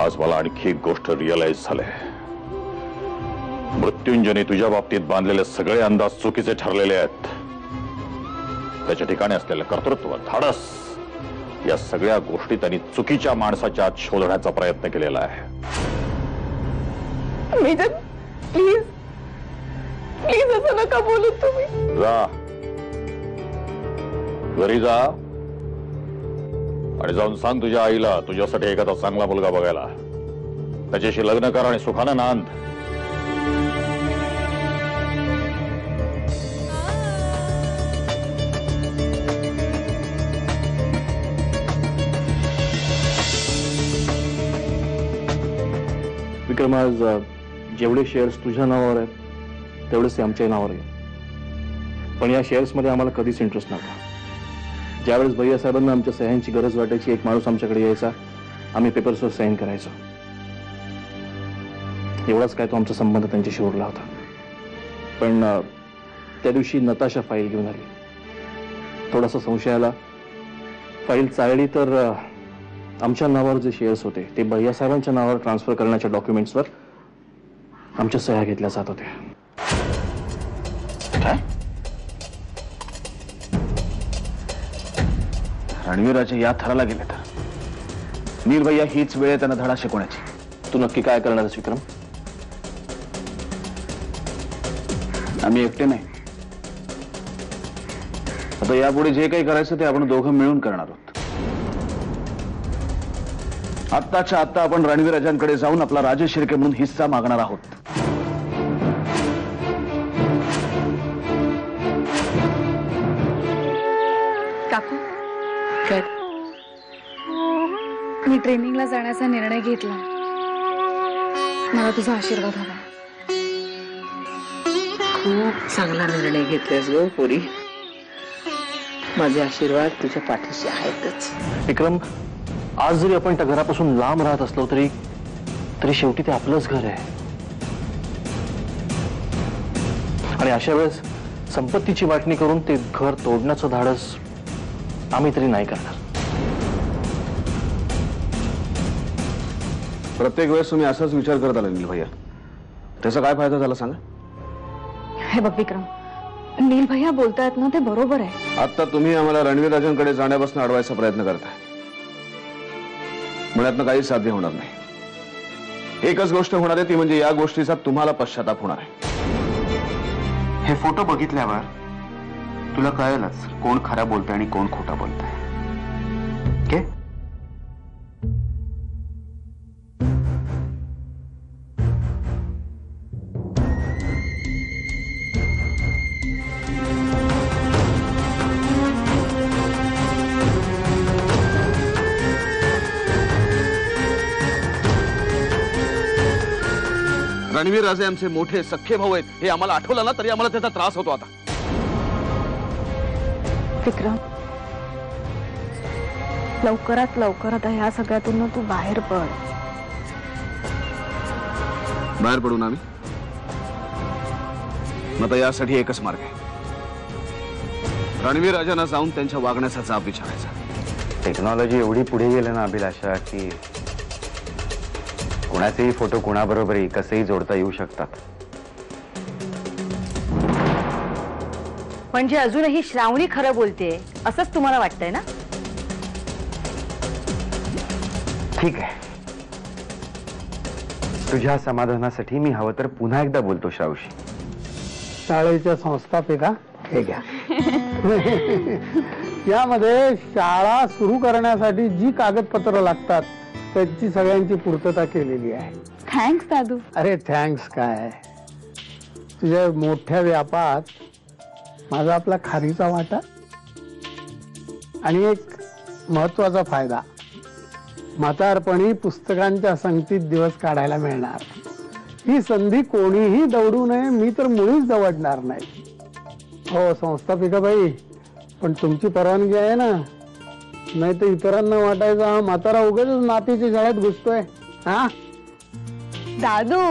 आज मला आणखी एक गोष्ट रिअलाइज झाले. मृत्युंजयने तुझ्या बाबतीत बांधलेले सगळे अंदाज चुकीचे ठरलेले आहेत. त्याच्या ठिकाणी असलेलं कर्तृत्व, धाडस, या सगळ्या गोष्टी त्यांनी चुकीच्या माणसाच्या आत शोधण्याचा प्रयत्न केलेला आहे. प्लीज प्लीज असं नका बोलू तुम्ही. जा, घरी जा आणि जाऊन सांग तुझ्या आईला तुझ्यासाठी एखादा चांगला मुलगा बघायला. त्याच्याशी लग्न कर आणि सुखानं नांद. विक्रम, आज जेवढे शेअर्स तुझ्या नावावर आहेत तेवढेच ते आमच्याही नावावर आहे. पण या शेअर्समध्ये आम्हाला कधीच इंटरेस्ट नव्हता. ज्यावेळेस भैया साहेबांना आमच्या सह्यांची गरज वाटायची, एक माणूस आमच्याकडे यायचा, आम्ही पेपर्सवर साईन करायचो. एवढाच काय तो आमचा संबंध त्यांच्याशी उरला होता. पण त्या दिवशी नताशा फाईल घेऊन आली. थोडासा संशय आला. फाईल चाळली तर आमच्या नावावर जे शेअर्स होते ते भैया साहेबांच्या नावावर ट्रान्सफर करण्याच्या डॉक्युमेंट्सवर आमच्या सह्या घेतल्या जात होत्या. काय? रणवीराच्या या थराला गेले तर नील भैया हीच वेळ त्यांना धडा शिकवण्याची. तू नक्की काय करणार आहेस विक्रम? आम्ही एकटे नाही. आता यापुढे जे काही करायचं ते आपण दोघं मिळून करणार आहोत. आत्ताच्या आत्ता आपण रणवीराजांकडे जाऊन आपला राजेश शिर्के म्हणून हिस्सा मागणार आहोत. काकू, मी ट्रेनिंगला जाण्याचा निर्णय घेतला. मला तुझा आशीर्वाद हवा. खूप चांगला निर्णय घेतलास गो पोरी. माझे आशीर्वाद तुझ्या पाठीशी आहेतच. विक्रम, आज जरी आपण त्या घरापासून लांब राहत असलो तरी शेवटी ते आपलंच घर आहे. आणि अशा वेळेस संपत्तीची वाटणी करून ते घर तोडण्याचं धाडस आम्ही तरी नाही करणार. प्रत्येक वेळेस तुम्ही असाच विचार करत आला नील भैया. त्याचा काय फायदा झाला सांगा? हे बघ विक्रम, नील भैया बोलतायत ना, ते बरोबर आहे. आता तुम्ही आम्हाला रणवीरराजांकडे जाण्यापासून अडवायचा प्रयत्न करताय. मुळातनं काही साध्य होणार नाही. एकच गोष्ट होणार आहे, ती म्हणजे या गोष्टीचा तुम्हाला पश्चाताप होणार आहे. हे फोटो बघितल्यावर तुला कळेलच कोण खरा बोलतंय आणि कोण खोटा बोलतंय. ओके? रणवीर राजे आमचे मोठे सख्खे भाऊ आहेत हे आम्हाला आठवलं ना तरी आम्हाला त्याचा त्रास होतो. आता विक्रम, लवकरात लवकर आता ह्या सगळ्यातून तू बाहेर पड. बाहेर पडून आम्ही आता यासाठी एकच मार्ग आहे. रणवीर राजांना जाऊन त्यांच्या वागण्याचा जाब विचारायचा. टेक्नॉलॉजी एवढी पुढे गेली ना अभिलाषा की कुणाचेही फोटो कुणाबरोबरही कसेही जोडता येऊ शकतात. म्हणजे अजूनही श्रावणी खरं बोलते असंच तुम्हाला वाटतंय ना? ठीक आहे, तुझ्या समाधानासाठी मी हवं तर पुन्हा एकदा बोलतो श्रावशी. शाळेच्या संस्थापिका हे घ्या. यामध्ये शाळा सुरू करण्यासाठी जी कागदपत्र लागतात त्याची सगळ्यांची पूर्तता केलेली आहे. थँक्स दादू. अरे थँक्स काय, तुझ्या मोठ्या व्यापात माझा आपला खारीचा वाटा आणि एक महत्वाचा फायदा, म्हातारपणी पुस्तकांच्या संगतीत दिवस काढायला मिळणार. ही संधी कोणीही दवडू नये, मी तर मुळीच दवडणार नाही. हो संस्थापिका बाई, पण तुमची परवानगी आहे ना? नाही तर इतरांना वाटायचं हा म्हातारा उगाच नातीच्या शाळेत घुसतोय. हा दादू,